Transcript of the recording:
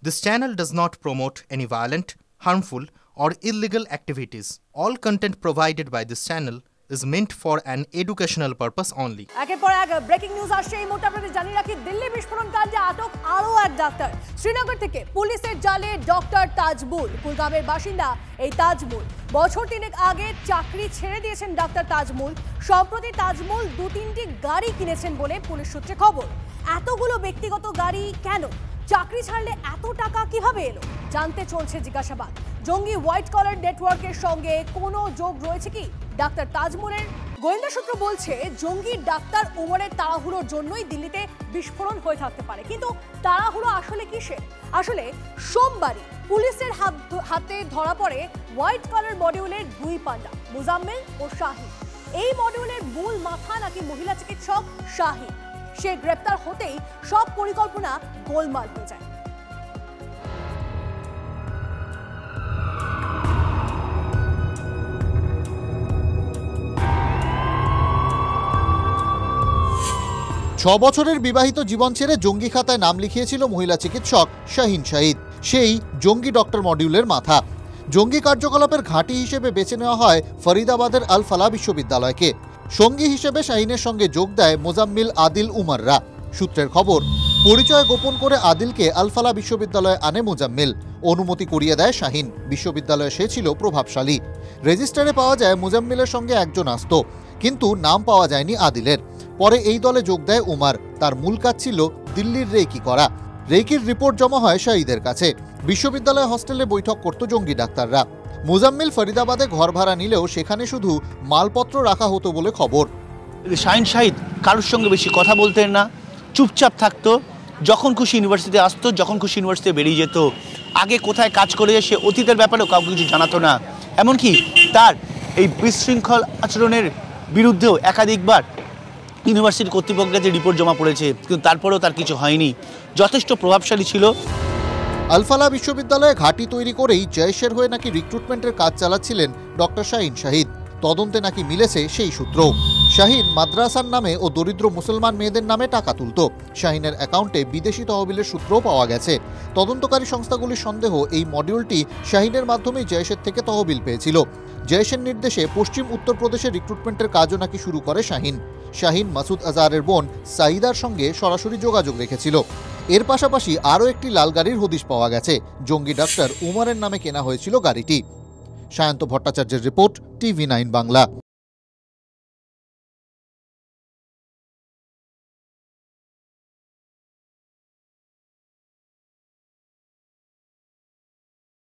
This channel does not promote any violent, harmful, or illegal activities. All content provided by this channel is meant for an educational purpose only. একের পর এক breaking news আসছে এই মুহূর্তে আপনাদের জানিয়ে রাখি দিল্লি বিস্ফোরণ কাণ্ডে আটক আরও এক ডাক্তার। শ্রীনগর থেকে পুলিশের জালে ডক্টর তাজমুল, কুলগামের বাসিন্দা এই তাজমুল বছর তিনেক আগে চাকরি ছেড়ে দিয়েছেন ডাক্তার তাজমুল। সম্প্রতি তাজমুল ২-৩টি গাড়ি কিনেছেন বলে পুলিশ সূত্রে খবর। এতগুলো ব্যক্তিগত গাড়ি কেন? চাকরি ছাড়লে এত টাকা কিভাবে এলো জানতে চলছে জিজ্ঞাসাবাদ। জঙ্গি হোয়াইট কলার নেটওয়ার্কের সঙ্গে কোনো যোগ রয়েছে কি ডাক্তার তাজমুলের? গোয়েন্দা সূত্র বলছে জঙ্গি ডাক্তার ওমরের তাড়াহুড়োর জন্যই দিল্লিতে বিস্ফোরণ হয়ে থাকতে পারে। কিন্তু তাড়াহুড়ো আসলে কিসের? আসলে সোমবারই পুলিশের হাতে ধরা পড়ে হোয়াইট কলার মডিউলের দুই পান্ডা, মুজাম্মেল ও শাহিন। এই মডিউলের মূল মাথা নাকি মহিলা চিকিৎসক শাহিন। সে গ্রেপ্তার হতেই সব পরিকল্পনা গোলমাল হয়ে যায়। বছরের বিবাহিত জীবন ছেড়ে জঙ্গি খাতায় নাম লিখিয়েছিল মহিলা চিকিৎসক শাহিন শাহিদ। সেই জঙ্গি ডক্টর মডিউলের মাথা। জঙ্গি কার্যকলাপের ঘাঁটি হিসেবে বেছে নেওয়া হয় ফরিদাবাদের আল ফালাহ বিশ্ববিদ্যালয়কে। সঙ্গী হিসেবে শাহিনের সঙ্গে যোগ দেয় মোজাম্মিল, আদিল, উমাররা। সূত্রের খবর, পরিচয় গোপন করে আদিলকে আল ফালাহ বিশ্ববিদ্যালয়ে আনে মোজাম্মিল। অনুমতি করিয়ে দেয় শাহিন। বিশ্ববিদ্যালয়ে সে ছিল প্রভাবশালী। রেজিস্টারে পাওয়া যায় মোজাম্মিলের সঙ্গে একজন আসত, কিন্তু নাম পাওয়া যায়নি আদিলের। পরে এই দলে যোগ দেয় উমার। তার মূল কাজ ছিল দিল্লির রেকি করা। রেকির রিপোর্ট জমা হয় শাহিদের কাছে। বিশ্ববিদ্যালয় হস্টেলে বৈঠক করত জঙ্গি ডাক্তাররা। মুজাম্মিল ফরিদাবাদে ঘর ভাড়া নিলেও সেখানে শুধু মালপত্র রাখা হতো বলে খবর। শাহিন শাহিদ কারোর সঙ্গে বেশি কথা বলতেন না, চুপচাপ থাকতো। যখন খুশি ইউনিভার্সিটিতে আসতো, যখন খুশি ইউনিভার্সিটিতে বেরিয়ে যেত। আগে কোথায় কাজ করে সে অতীতের ব্যাপারেও কাউকে কিছু জানাতো না। এমনকি তার এই বিশৃঙ্খল আচরণের বিরুদ্ধেও একাধিকবার ইউনিভার্সিটি কর্তৃপক্ষের যে রিপোর্ট জমা পড়েছে, কিন্তু তারপরেও তার কিছু হয়নি। যথেষ্ট প্রভাবশালী ছিল। আল ফালাহ বিশ্ববিদ্যালয়ে ঘাঁটি তৈরি করেই জয়েশের হয়ে নাকি রিক্রুটমেন্টের কাজ চালাচ্ছিলেন ডক্টর শাহিন শাহিদ। তদন্তে নাকি মিলেছে সেই সূত্র। শাহিন মাদ্রাসার নামে ও দরিদ্র মুসলমান মেয়েদের নামে টাকা তুলত। শাহিনের অ্যাকাউন্টে বিদেশি তহবিলের সূত্রও পাওয়া গেছে। তদন্তকারী সংস্থাগুলির সন্দেহ, এই মডিউলটি শাহিনের মাধ্যমেই জয়েশের থেকে তহবিল পেয়েছিল। জয়েশের নির্দেশে পশ্চিম উত্তরপ্রদেশে রিক্রুটমেন্টের কাজও নাকি শুরু করে শাহিন। শাহিন মাসুদ আজহারের বোন সাইদার সঙ্গে সরাসরি যোগাযোগ রেখেছিল। এর পাশাপাশি আরও একটি লাল গাড়ির হদিশ পাওয়া গেছে। জঙ্গি ডাক্তার উমারের নামে কেনা হয়েছিল গাড়িটি। সায়ন্ত ভট্টাচার্যের রিপোর্ট, TV9 বাংলা।